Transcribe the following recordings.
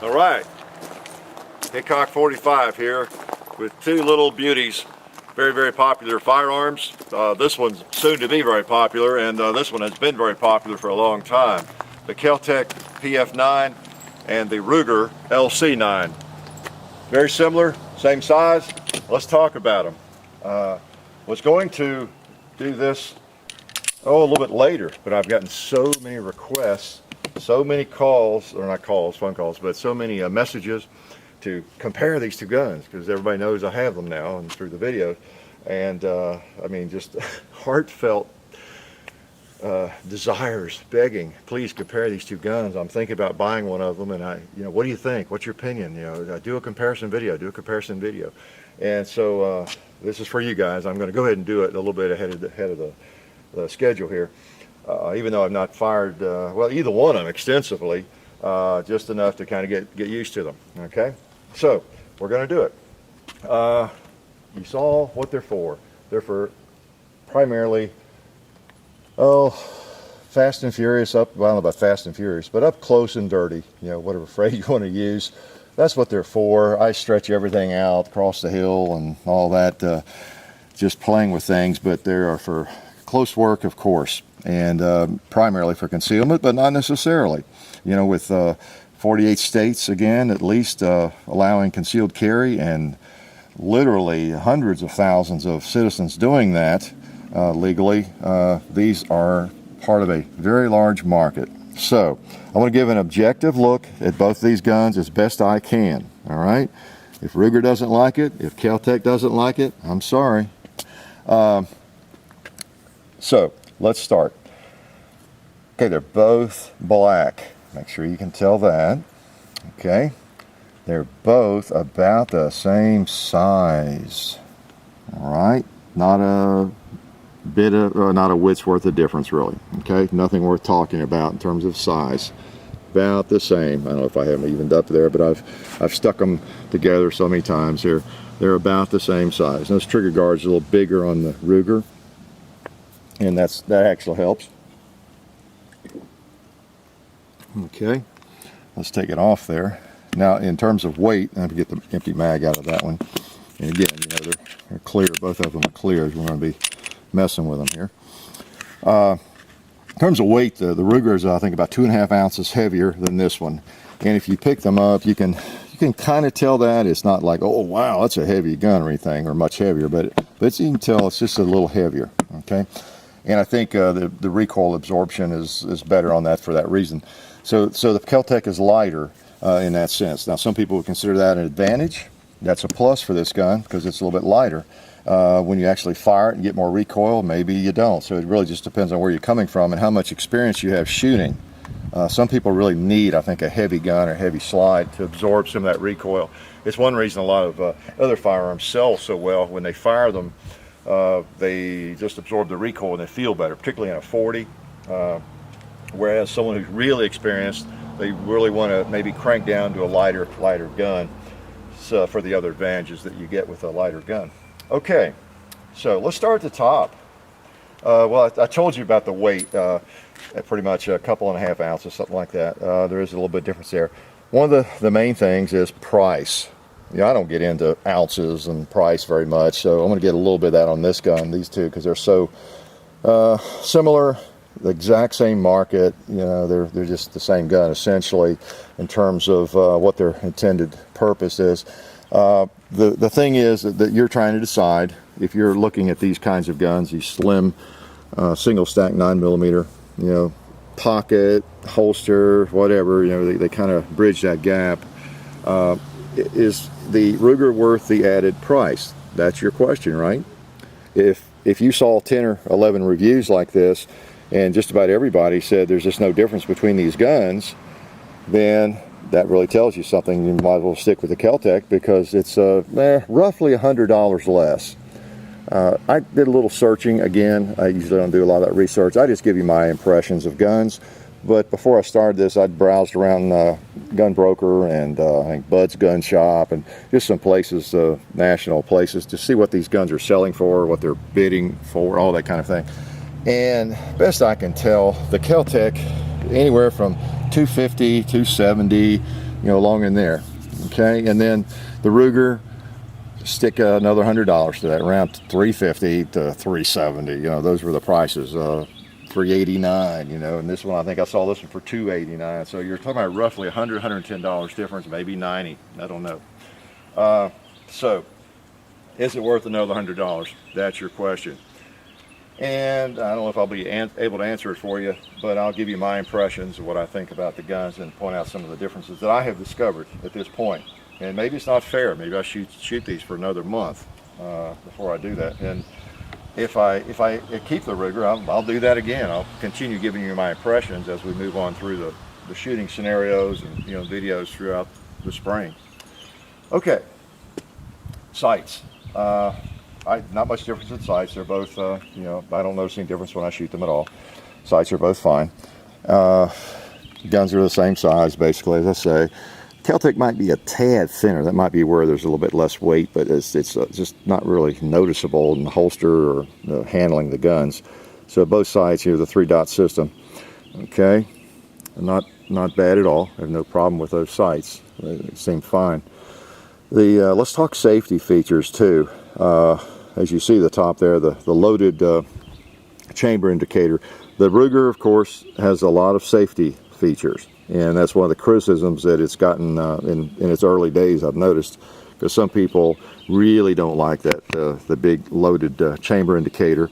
All right, Hickok 45 here with two little beauties, very popular firearms. This one's soon to be very popular, and this one has been very popular for a long time. The Kel-Tec PF9 and the Ruger LC9. Very similar, same size. Let's talk about them. Was going to do this a little bit later, but I've gotten so many requests, so many calls, or not calls, phone calls, but so many messages to compare these two guns, because everybody knows I have them now and through the videos. And I mean, just heartfelt desires, begging, please compare these two guns. I'm thinking about buying one of them, and what do you think? What's your opinion? Do a comparison video, And so this is for you guys. I'm going to go ahead and do it a little bit ahead of the schedule here. Even though I've not fired, well, either one of them extensively, just enough to kind of get used to them, okay? So, we're going to do it. You saw what they're for. They're for primarily, fast and furious, I don't know about fast and furious, but up close and dirty, whatever phrase you want to use. That's what they're for. I stretch everything out across the hill and all that, just playing with things, but they are for close work, of course, and primarily for concealment, but not necessarily. With 48 states, again, at least, allowing concealed carry, and literally hundreds of thousands of citizens doing that legally, these are part of a very large market. So I want to give an objective look at both these guns as best I can. All right, if Ruger doesn't like it, if Kel-Tec doesn't like it, I'm sorry. So let's start. Okay, they're both black. Make sure you can tell that. Okay, they're both about the same size. All right, not a bit of, not a width's worth of difference really. Okay, nothing worth talking about in terms of size. About the same. I don't know if I have them evened up there, but I've stuck them together so many times. They're about the same size. Those trigger guards are a little bigger on the Ruger, and that actually helps. Okay, let's take it off there. Now, in terms of weight, I have to get the empty mag out of that one. And again, they're clear. Both of them are clear. We're going to be messing with them here. In terms of weight, the Ruger is, I think, about 2.5 ounces heavier than this one. And if you pick them up, you can kind of tell that. It's not like, oh wow, that's a heavy gun or anything, or much heavier, but you can tell it's just a little heavier. Okay, and I think the recoil absorption is better on that for that reason. So the Kel-Tec is lighter in that sense. Now, some people would consider that an advantage. That's a plus for this gun because it's a little bit lighter. When you actually fire it and get more recoil, maybe you don't. So it really just depends on where you're coming from and how much experience you have shooting. Some people really need, I think, a heavy gun or heavy slide to absorb some of that recoil. It's one reason a lot of other firearms sell so well. When they fire them, they just absorb the recoil and they feel better, particularly in a 40. Whereas someone who's really experienced, they really want to maybe crank down to a lighter gun, so for the other advantages that you get with a lighter gun. Okay, so let's start at the top. Well, I told you about the weight, at pretty much a 2.5 ounces, something like that. There is a little bit of difference there. One of the main things is price. I don't get into ounces and price very much, so I'm going to get a little bit of that on this gun, these two, because they're so similar. The exact same market, they're just the same gun essentially in terms of what their intended purpose is. The thing is that you're trying to decide if you're looking at these kinds of guns, these slim single stack 9mm, pocket, holster, whatever, they kind of bridge that gap. Is the Ruger worth the added price? That's your question, right? If you saw 10 or 11 reviews like this, and just about everybody said there's just no difference between these guns, then that really tells you something. You might as well stick with the Kel-Tec because it's roughly $100 less. I did a little searching. Again, I usually don't do a lot of that research. I just give you my impressions of guns. But before I started this, I'd browsed around Gun Broker and I think Bud's Gun Shop and just some places, national places, to see what these guns are selling for, what they're bidding for, all that kind of thing. And best I can tell, the Kel-Tec, anywhere from $250, $270, you know, along in there. Okay, and then the Ruger, stick another $100 to that, around $350 to $370. You know, those were the prices. $389, you know, and this one, I think I saw this one for $289. So you're talking about roughly $100, $110 difference, maybe $90. I don't know. So is it worth another $100? That's your question. And I don't know if I'll be able to answer it for you, but I'll give you my impressions of what I think about the guns and point out some of the differences that I have discovered at this point. And maybe it's not fair. Maybe I shoot these for another month before I do that. And if I keep the Ruger, I'll do that again. I'll continue giving you my impressions as we move on through the shooting scenarios and, you know, videos throughout the spring. Okay, sights. Not much difference in sights. They're both, you know, I don't notice any difference when I shoot them at all. Sights are both fine. Guns are the same size, basically, as I say. Kel-Tec might be a tad thinner. That might be where there's a little bit less weight, but it's just not really noticeable in the holster or handling the guns. So both sides here, the 3-dot system. Okay, not bad at all. I have no problem with those sights. They seem fine. Let's talk safety features too. As you see the top there, the loaded chamber indicator. The Ruger, of course, has a lot of safety features, and that's one of the criticisms that it's gotten in its early days, I've noticed, because some people really don't like that, the big loaded chamber indicator,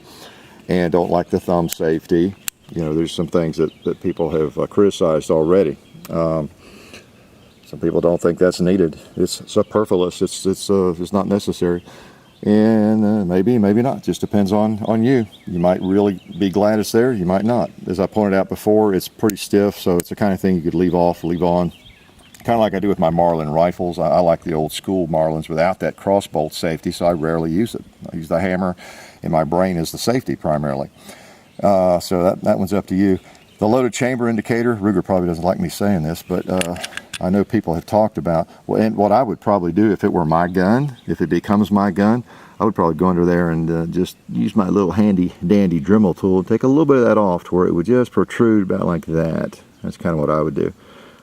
and don't like the thumb safety. You know, there's some things that people have criticized already. Some people don't think that's needed. It's superfluous. It's not necessary. And maybe not. Just depends on you. You might really be glad it's there. You might not. As I pointed out before, it's pretty stiff, so it's the kind of thing you could leave off, leave on. Kind of like I do with my Marlin rifles. I like the old school Marlins without that crossbolt safety, so I rarely use it. I use the hammer, and my brain is the safety primarily. So that one's up to you. The loaded chamber indicator, Ruger probably doesn't like me saying this, but I know people have talked about, well, and what I would probably do if it were my gun, if it becomes my gun, I would probably go under there and just use my little handy dandy Dremel tool and take a little bit of that off to where it would just protrude about like that. That's kind of what I would do.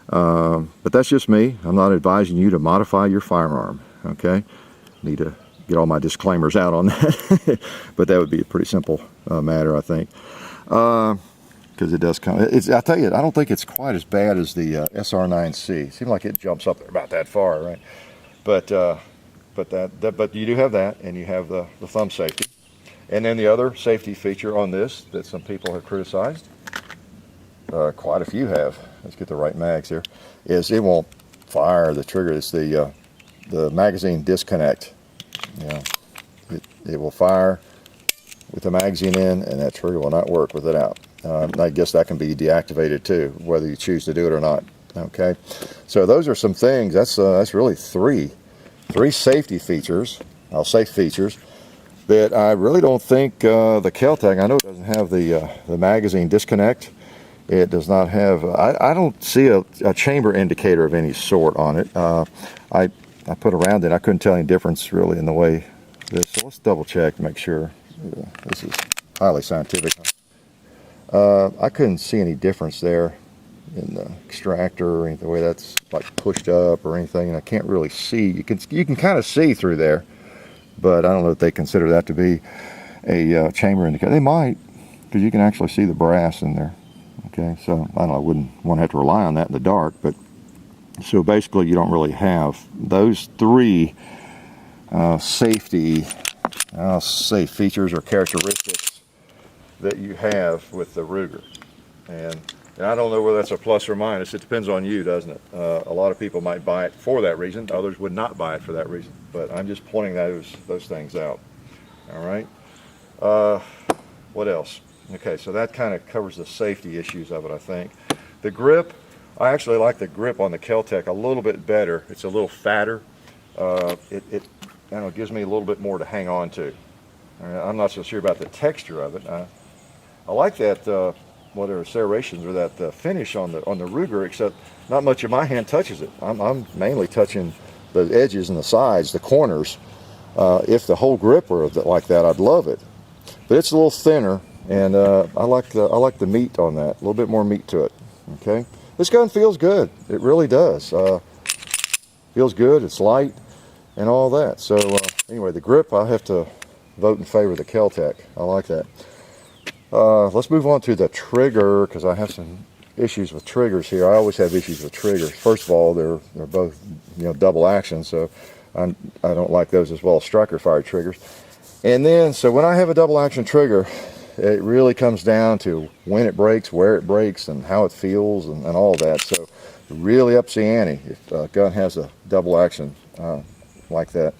But that's just me. I'm not advising you to modify your firearm, okay? Need to get all my disclaimers out on that. But that would be a pretty simple matter, I think. Because it does come. I tell you, I don't think it's quite as bad as the SR9C. It seems like it jumps up there about that far, right? But you do have that, and you have the thumb safety, and then the other safety feature on this that some people have criticized, quite a few have. Let's get the right mags here. Is it won't fire the trigger. It's the magazine disconnect. You know, it will fire with the magazine in, and that trigger will not work with it out. I guess that can be deactivated too, whether you choose to do it or not. Okay, so those are some things. That's really three safety features. I'll say features that I really don't think the Kel-Tec. I know it doesn't have the magazine disconnect. It does not have. I don't see a chamber indicator of any sort on it. I put around it. I couldn't tell any difference really in the way this. So let's double check to make sure. This is highly scientific. I couldn't see any difference there in the extractor or anything, the way that's like pushed up or anything, and I can't really see. You can kind of see through there, but I don't know if they consider that to be a chamber indicator. They might, because you can actually see the brass in there. Okay, so I don't know, I wouldn't want to have to rely on that in the dark, but so basically you don't really have those three safety, I'll say, features or characteristics that you have with the Ruger. And I don't know whether that's a plus or minus. It depends on you, doesn't it? A lot of people might buy it for that reason. Others would not buy it for that reason. But I'm just pointing those things out. All right. What else? Okay, so that kind of covers the safety issues of it, I think. The grip, I actually like the grip on the Kel-Tec a little bit better. It's a little fatter. It I don't know, gives me a little bit more to hang on to. I'm not so sure about the texture of it. I like that whatever serrations or that finish on the Ruger, except not much of my hand touches it. I'm mainly touching the edges and the sides, the corners. If the whole grip were like that, I'd love it. But it's a little thinner, and I like the meat on that. A little bit more meat to it. Okay, this gun feels good. It really does. feels good, it's light, and all that. So anyway, the grip, I have to vote in favor of the Kel-Tec. I like that. Let's move on to the trigger, because I have some issues with triggers here. I always have issues with triggers. First of all, they're both, you know, double action, so I don't like those as well as striker fire triggers. And then, so when I have a double action trigger, it really comes down to when it breaks, where it breaks, and how it feels, and all that. So it really ups the ante if a gun has a double action like that.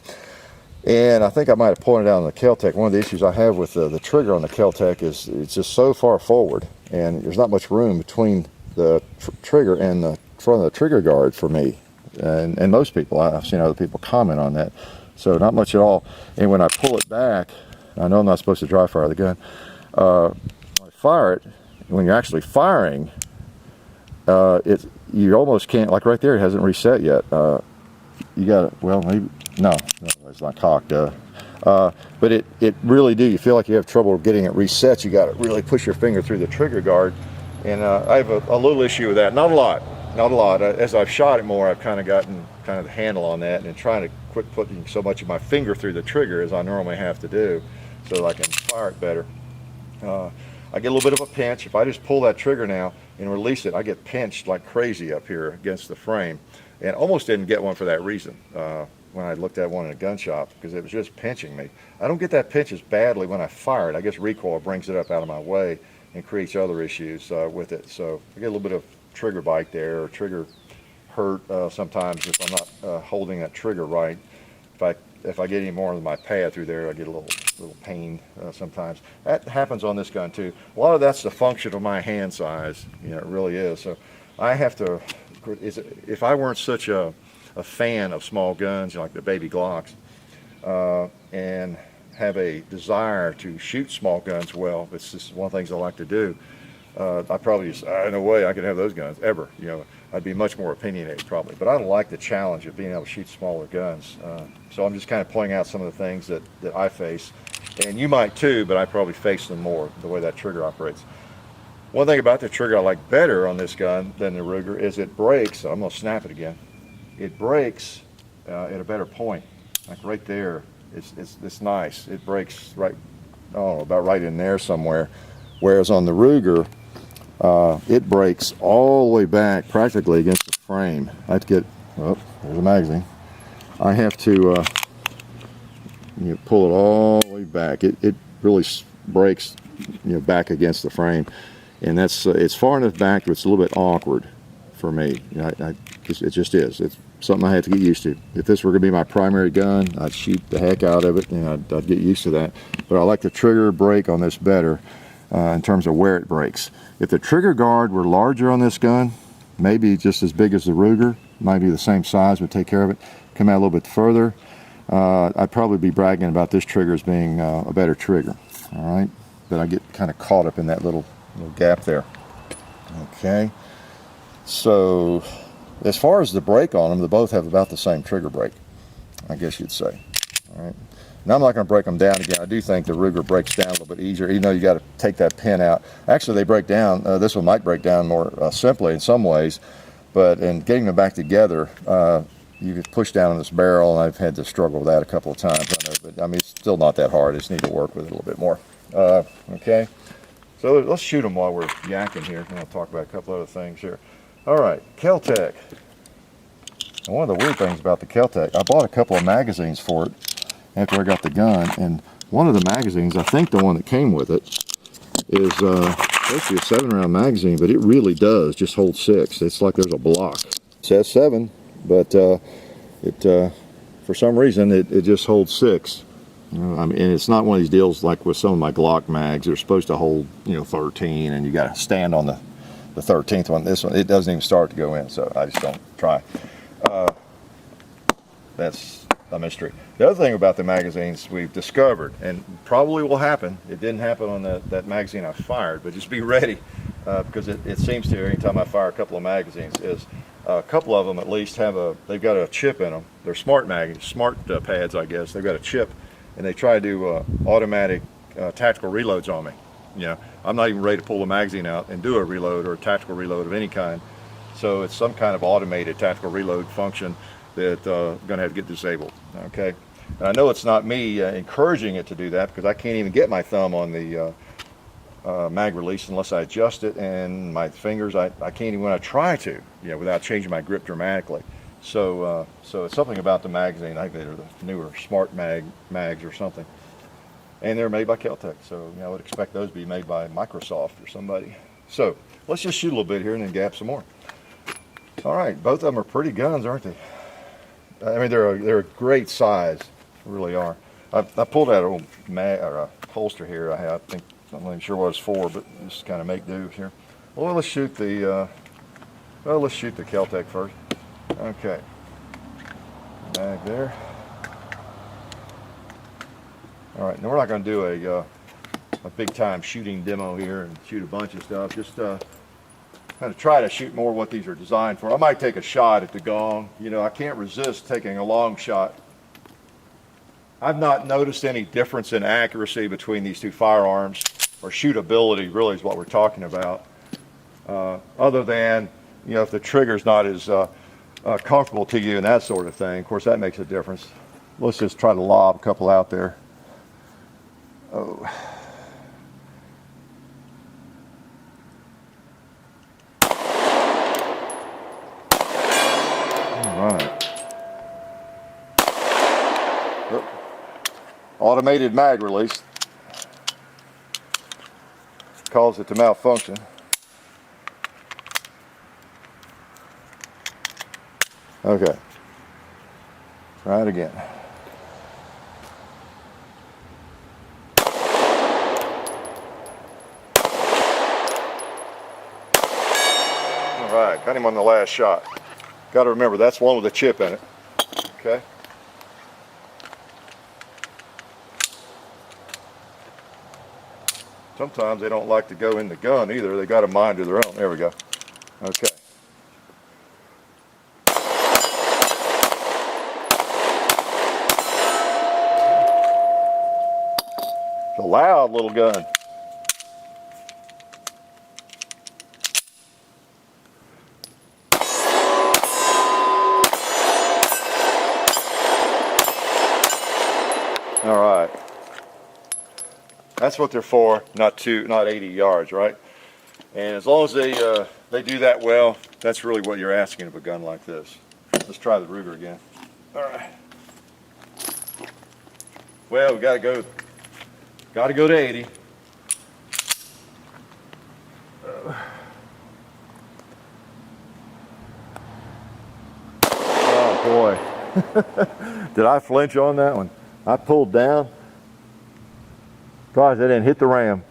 And I think I might have pointed out on the Kel-Tec, one of the issues I have with the trigger on the Kel-Tec is it's just so far forward, and there's not much room between the trigger and the front of the trigger guard for me, and most people. I've seen other people comment on that. So not much at all. And when I pull it back, I know I'm not supposed to dry fire the gun. When I fire it, when you're actually firing, you almost can't, like right there, it hasn't reset yet. You got to, well, maybe, no, it's not cocked. But it really do, you feel like you have trouble getting it reset. You got to really push your finger through the trigger guard. And I have a little issue with that. Not a lot. As I've shot it more, I've kind of gotten the handle on that, and trying to quit putting so much of my finger through the trigger as I normally have to do, so that I can fire it better. I get a little bit of a pinch. If I just pull that trigger now and release it, I get pinched like crazy up here against the frame, and almost didn't get one for that reason when I looked at one in a gun shop, because it was just pinching me. I don't get that pinch as badly when I fire it. I guess recoil brings it up out of my way and creates other issues with it. So I get a little bit of trigger bite there, or trigger hurt sometimes if I'm not holding that trigger right. If I get any more of my pad through there, I get a little pain sometimes. That happens on this gun too. A lot of that's the function of my hand size. You know, it really is. So I have to, if I weren't such a fan of small guns, you know, like the baby Glocks, and have a desire to shoot small guns well, it's just one of the things I like to do, I probably just, no way I could have those guns ever. You know, I'd be much more opinionated probably. But I don't like the challenge of being able to shoot smaller guns. So I'm just kind of pointing out some of the things that I face. And you might too, but I probably face them more, the way that trigger operates. One thing about the trigger I like better on this gun than the Ruger is it breaks. I'm going to snap it again. It breaks at a better point. Like right there, it's nice. It breaks right, oh, about right in there somewhere. Whereas on the Ruger, it breaks all the way back practically against the frame. I have to get, oh, there's a magazine. I have to pull it all the way back. It really breaks, back against the frame, and that's it's far enough back that it's a little bit awkward for me. It just is. It's something I have to get used to. If this were going to be my primary gun, I'd shoot the heck out of it, and I'd get used to that. But I like the trigger break on this better. In terms of where it breaks. If the trigger guard were larger on this gun, maybe just as big as the Ruger, might be the same size, would take care of it, come out a little bit further, I'd probably be bragging about this trigger as being a better trigger. All right, but I get kind of caught up in that little gap there. Okay, so as far as the break on them, they both have about the same trigger break, I guess you'd say. All right. Now I'm not going to break them down again. I do think the Ruger breaks down a little bit easier, even though you got to take that pin out. Actually, they break down. This one might break down more simply in some ways, but in getting them back together, you could push down on this barrel, and I've had to struggle with that a couple of times. I know, but I mean, it's still not that hard. I just need to work with it a little bit more. Okay, so let's shoot them while we're yakking here, and I'll talk about a couple other things here. All right, Kel-Tec. And one of the weird things about the Kel-Tec, I bought a couple of magazines for it after I got the gun, and one of the magazines, I think the one that came with it, is supposed to be a 7-round magazine, but it really does just hold 6. It's like there's a block. It says 7, but for some reason it just holds 6. I mean, and it's not one of these deals like with some of my Glock mags. They're supposed to hold 13, and you got to stand on the 13th one. This one, it doesn't even start to go in, so I just don't try. That's a mystery. The other thing about the magazines we've discovered, and probably will happen, it didn't happen on that magazine I fired, but just be ready, because it seems to, anytime I fire a couple of magazines, is a couple of them at least they've got a chip in them. They're smart pads, I guess. They've got a chip, and they try to do automatic tactical reloads on me. I'm not even ready to pull the magazine out and do a reload or a tactical reload of any kind. So it's some kind of automated tactical reload function. that going to have to get disabled. Okay, and I know it's not me encouraging it to do that, because I can't even get my thumb on the mag release unless I adjust it, and my fingers, I can't even when I try to, without changing my grip dramatically. So so it's something about the magazine. I think they're the newer smart mags or something, and they're made by Kel-Tec, so I would expect those to be made by Microsoft or somebody. So let's just shoot a little bit here and then gap some more. All right, both of them are pretty guns, aren't they? I mean, they're a great size, they really are. I pulled out an old mag or a holster here. I think I'm not even sure what it's for, but just kind of make do here. Well, let's shoot the Kel-Tec first. Okay, mag there. All right, now we're not going to do a big time shooting demo here and shoot a bunch of stuff. Just kind of try to shoot more what these are designed for. I might take a shot at the gong. I can't resist taking a long shot. I've not noticed any difference in accuracy between these two firearms, or shootability really is what we're talking about, other than if the trigger's not as comfortable to you and that sort of thing. Of course, that makes a difference. Let's just try to lob a couple out there. Oh. All right. Oh. Automated mag release caused it to malfunction. Okay, try it again. All right, got him on the last shot. Got to remember, that's one with a chip in it. Okay. Sometimes they don't like to go in the gun either. They got a mind of their own. There we go. Okay. It's a loud little gun. All right. That's what they're for, not 80 yards, right? And as long as they do that well, that's really what you're asking of a gun like this. Let's try the Ruger again. All right. Well, we gotta go to 80. Oh boy, did I flinch on that one? I pulled down. Gosh, I didn't hit the ram.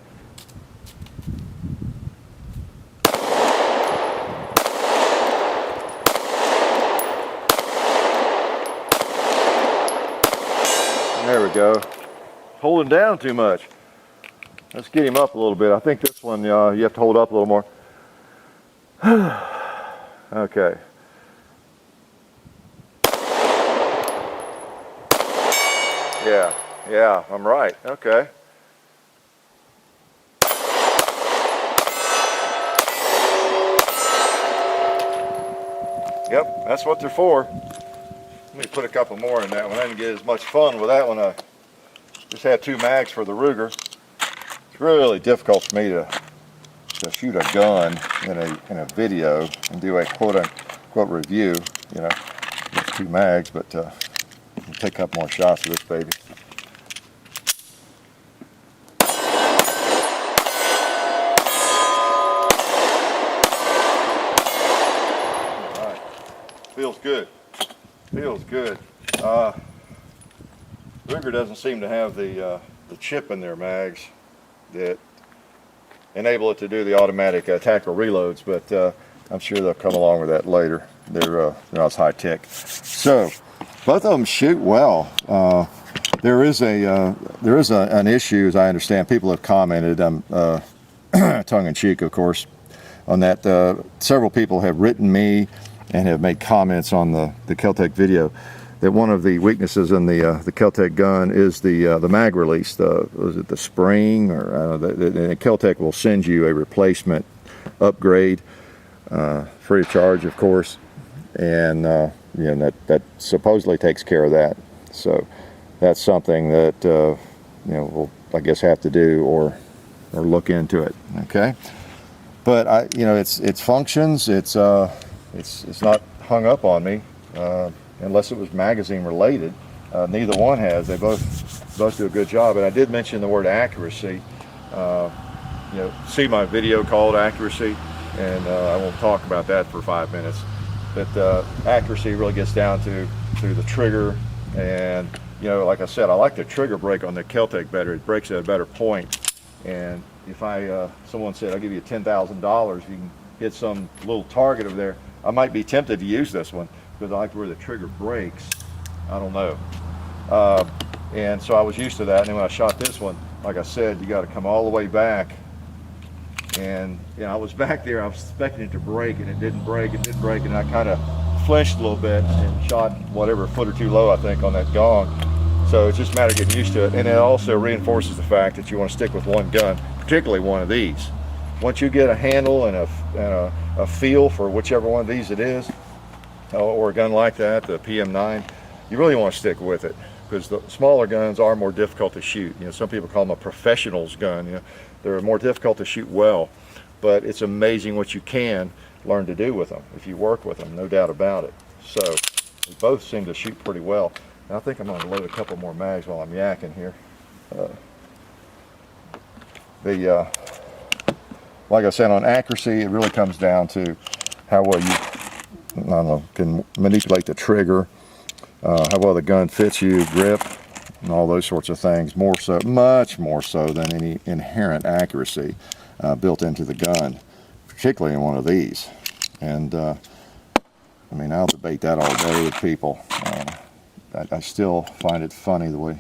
There we go. Holding down too much. Let's get him up a little bit. I think this one you have to hold up a little more. Okay. Yeah, I'm right. Okay. Yep, that's what they're for. Let me put a couple more in that one. I didn't get as much fun with that one. I just had 2 mags for the Ruger. It's really difficult for me to shoot a gun in a video and do a quote-unquote review. It's 2 mags, but I'll take a couple more shots of this baby. Feels good. Feels good. Ruger doesn't seem to have the chip in their mags that enable it to do the automatic tactical reloads, but I'm sure they'll come along with that later. They're not as high tech. So both of them shoot well. There is an issue, as I understand. People have commented, tongue in cheek, of course, on that. Several people have written me and have made comments on the Kel-Tec video that one of the weaknesses in the Kel-Tec gun is the mag release. Was it the spring, or the Kel-Tec will send you a replacement upgrade, free of charge, of course. And you know, that supposedly takes care of that. So that's something that you know, we'll, I guess, have to do or look into it. Okay, but you know, it's functions. It's not hung up on me unless it was magazine related. Neither one has. They both do a good job. And I did mention the word accuracy. You know, see my video called accuracy, and I won't talk about that for 5 minutes. But accuracy really gets down to the trigger, and you know, like I said, I like the trigger break on the Kel-Tec better. It breaks at a better point. And if someone said, I'll give you $10,000 if you can hit some little target over there, I might be tempted to use this one because I like where the trigger breaks. I don't know. And so I was used to that. And then when I shot this one, like I said, you got to come all the way back. And you know, I was back there, I was expecting it to break, and it didn't break. It didn't break, and I kind of flinched a little bit and shot whatever, a foot or two low, I think, on that gong. So it's just a matter of getting used to it. And it also reinforces the fact that you want to stick with one gun, particularly one of these. Once you get a handle and a feel for whichever one of these it is, or a gun like that, the PM9, you really want to stick with it, because the smaller guns are more difficult to shoot. You know, some people call them a professional's gun. You know, they're more difficult to shoot well, but it's amazing what you can learn to do with them if you work with them, no doubt about it. So they both seem to shoot pretty well. And I think I'm going to load a couple more mags while I'm yakking here. Like I said, on accuracy, it really comes down to how well you, I don't know, can manipulate the trigger, how well the gun fits you, grip, and all those sorts of things. More so, much more so than any inherent accuracy built into the gun, particularly in one of these. And I mean, I'll debate that all day with people. I still find it funny the way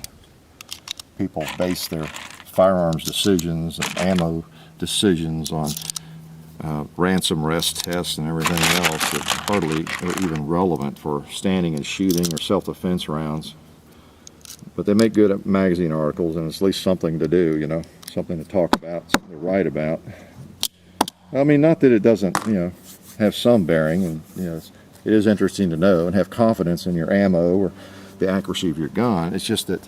people base their firearms decisions and ammo decisions on ransom rest tests and everything else that's hardly even relevant for standing and shooting or self-defense rounds. But they make good magazine articles, and it's at least something to do, you know, something to talk about, something to write about. I mean, not that it doesn't, you know, have some bearing, and you know, it is interesting to know and have confidence in your ammo or the accuracy of your gun. It's just that,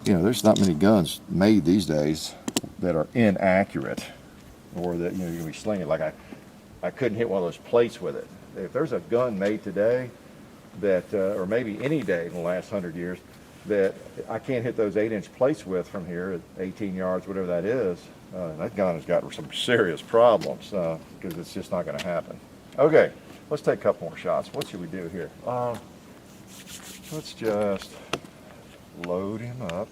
you know, there's not many guns made these days that are inaccurate, or that, you know, you're gonna be slinging. Like I couldn't hit one of those plates with it. If there's a gun made today that, or maybe any day in the last 100 years, that I can't hit those 8-inch plates with from here at 18 yards, whatever that is, that gun has got some serious problems, because it's just not going to happen. Okay, let's take a couple more shots. What should we do here? Let's just load him up.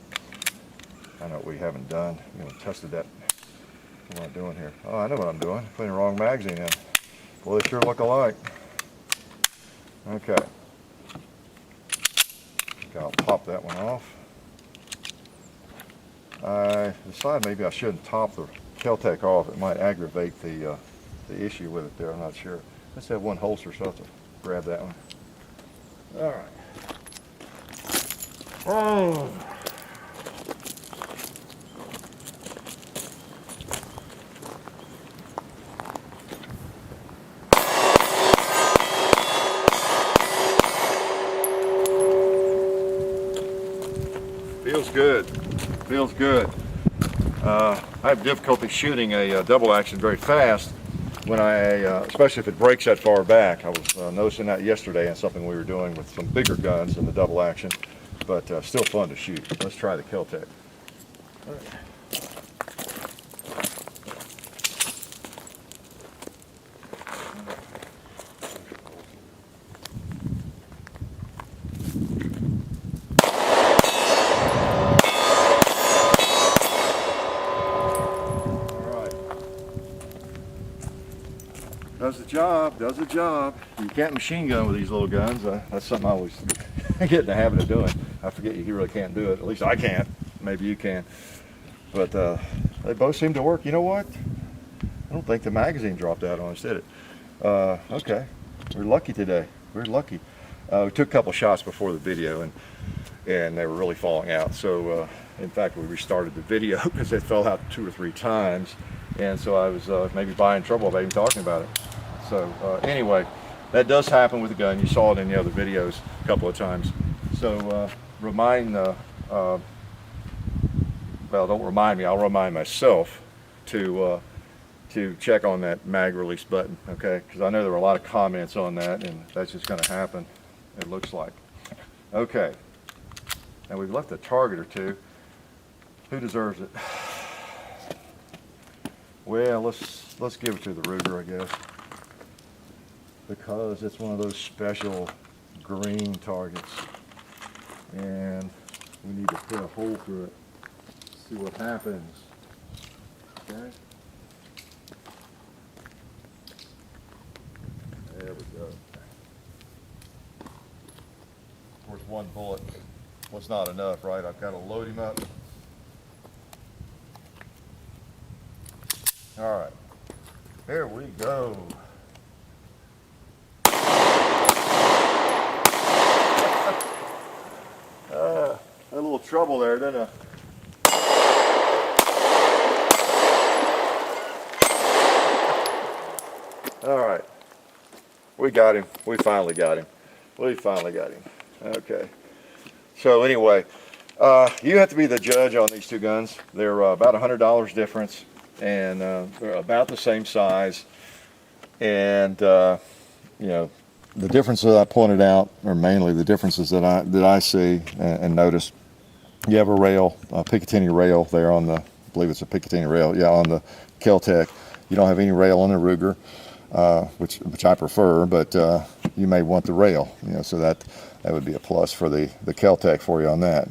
I know what we haven't done. You know, tested that. What am I doing here? Oh, I know what I'm doing. Putting the wrong magazine in. Well, they sure look alike. Okay. I'll pop that one off. I decided maybe I shouldn't top the Kel-Tec off. It might aggravate the issue with it there. I'm not sure. Let's have one holster, so I'll have to grab that one. All right. Oh. Feels good. Feels good. I have difficulty shooting a double action very fast when especially if it breaks that far back. I was noticing that yesterday in something we were doing with some bigger guns in the double action, but still fun to shoot. Let's try the Kel-Tec. All right. Does the job, does the job. You can't machine gun with these little guns. That's something I always get in the habit of doing. I forget you really can't do it. At least I can't. Maybe you can. But they both seem to work. You know what? I don't think the magazine dropped out on us, did it? Okay. We're lucky today. We're lucky. We took a couple shots before the video, and they were really falling out. So, in fact, we restarted the video because it fell out 2 or 3 times. And so I was maybe buying trouble about even talking about it. So anyway, that does happen with the gun. You saw it in the other videos a couple of times. So well, don't remind me, I'll remind myself to check on that mag release button, okay? Because I know there were a lot of comments on that, and that's just going to happen, it looks like. Okay, and we've left a target or two. Who deserves it? Well, let's give it to the Ruger, I guess, because it's one of those special green targets, and we need to put a hole through it. See what happens. Okay. There we go. Of course, one bullet was not enough, right? I've got to load him up. All right, here we go. A little trouble there, didn't I? All right, we got him. We finally got him. We finally got him. Okay. So anyway, you have to be the judge on these two guns. They're about $100 difference, and they're about the same size. And you know, the differences I pointed out are mainly the differences that I see and notice. You have a rail, a Picatinny rail there on the, I believe it's a Picatinny rail, yeah, on the Kel-Tec. You don't have any rail on the Ruger. Which I prefer, but you may want the rail, you know, so that would be a plus for the Kel-Tec for you on that.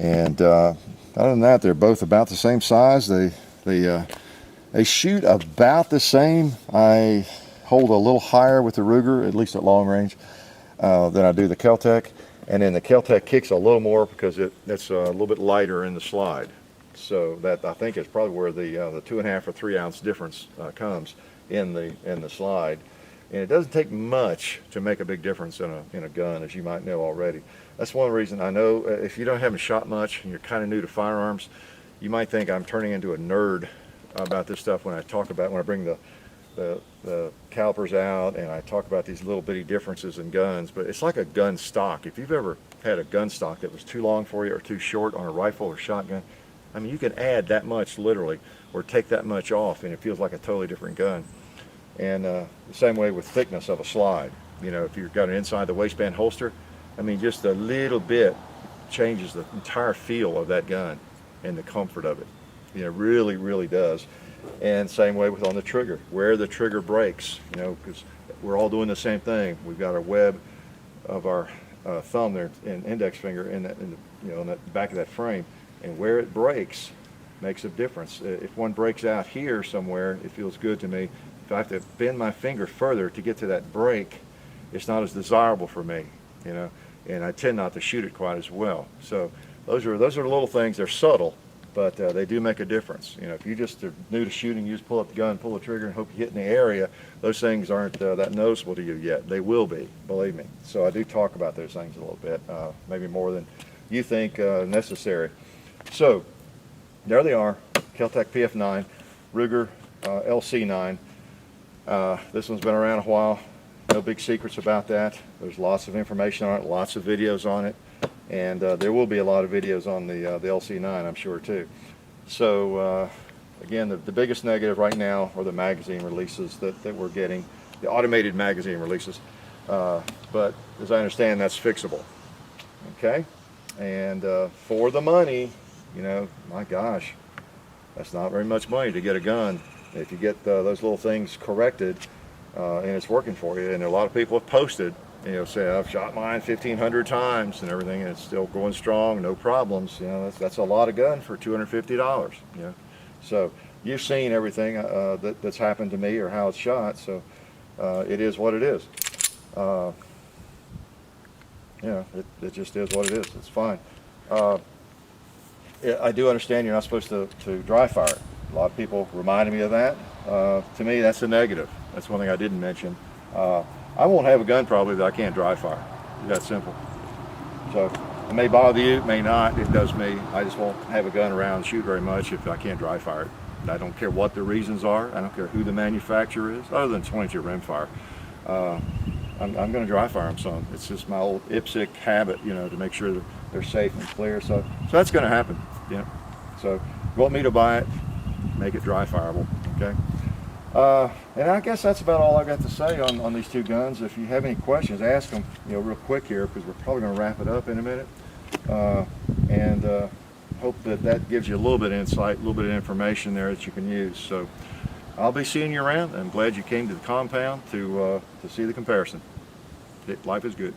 And other than that, they're both about the same size. They shoot about the same. I hold a little higher with the Ruger, at least at long range, than I do the Kel-Tec. And then the Kel-Tec kicks a little more because it's a little bit lighter in the slide. So that, I think, is probably where the 2.5 or 3 ounce difference comes in the slide. And it doesn't take much to make a big difference in a gun, as you might know already. That's one reason I know, if you haven't shot much and you're kind of new to firearms, you might think I'm turning into a nerd about this stuff when I bring the calipers out and I talk about these little bitty differences in guns. But it's like a gun stock. If you've ever had a gun stock that was too long for you or too short on a rifle or shotgun, I mean, you can add that much literally, or take that much off, and it feels like a totally different gun. And the same way with thickness of a slide. You know, if you've got an inside the waistband holster, I mean, just a little bit changes the entire feel of that gun and the comfort of it. You know, really, really does. And same way with on the trigger, where the trigger breaks. You know, because we're all doing the same thing. We've got our web of our thumb there and index finger in the back of that frame. And where it breaks makes a difference. If one breaks out here somewhere, it feels good to me. If I have to bend my finger further to get to that break, it's not as desirable for me, you know, and I tend not to shoot it quite as well. So those are little things. They're subtle, but they do make a difference. You know, if you just are new to shooting, you just pull up the gun, pull the trigger, and hope you hit in the area, those things aren't that noticeable to you yet. They will be, believe me. So I do talk about those things a little bit, maybe more than you think necessary. So there they are, Kel-Tec PF9, Ruger LC9. This one's been around a while. No big secrets about that. There's lots of information on it, lots of videos on it, and there will be a lot of videos on the LC9, I'm sure, too. So again, the biggest negative right now are the magazine releases that we're getting, the automated magazine releases. But as I understand, that's fixable. Okay, and for the money, you know, my gosh, that's not very much money to get a gun. If you get those little things corrected and it's working for you, and a lot of people have posted, you know, say I've shot mine 1,500 times and everything, and it's still going strong, no problems. You know, that's a lot of gun for $250. You know, so you've seen everything that's happened to me or how it's shot. So it is what it is. You know, it just is what it is. It's fine. I do understand you're not supposed to dry fire it. A lot of people reminded me of that. To me, that's a negative. That's one thing I didn't mention. I won't have a gun probably that I can't dry fire. It's that simple. So it may bother you, it may not. It does me. I just won't have a gun around and shoot very much if I can't dry fire it. I don't care what the reasons are. I don't care who the manufacturer is, other than 22 rimfire. I'm going to dry fire them some. It's just my old IPSC habit, you know, to make sure that they're safe and clear. So that's going to happen. Yeah. So you want me to buy it, make it dry fireable. Okay. And I guess that's about all I got to say on these two guns. If you have any questions, ask them, you know, real quick here, because we're probably going to wrap it up in a minute. Hope that gives you a little bit of insight, a little bit of information there that you can use. So I'll be seeing you around. I'm glad you came to the compound to see the comparison. Life is good.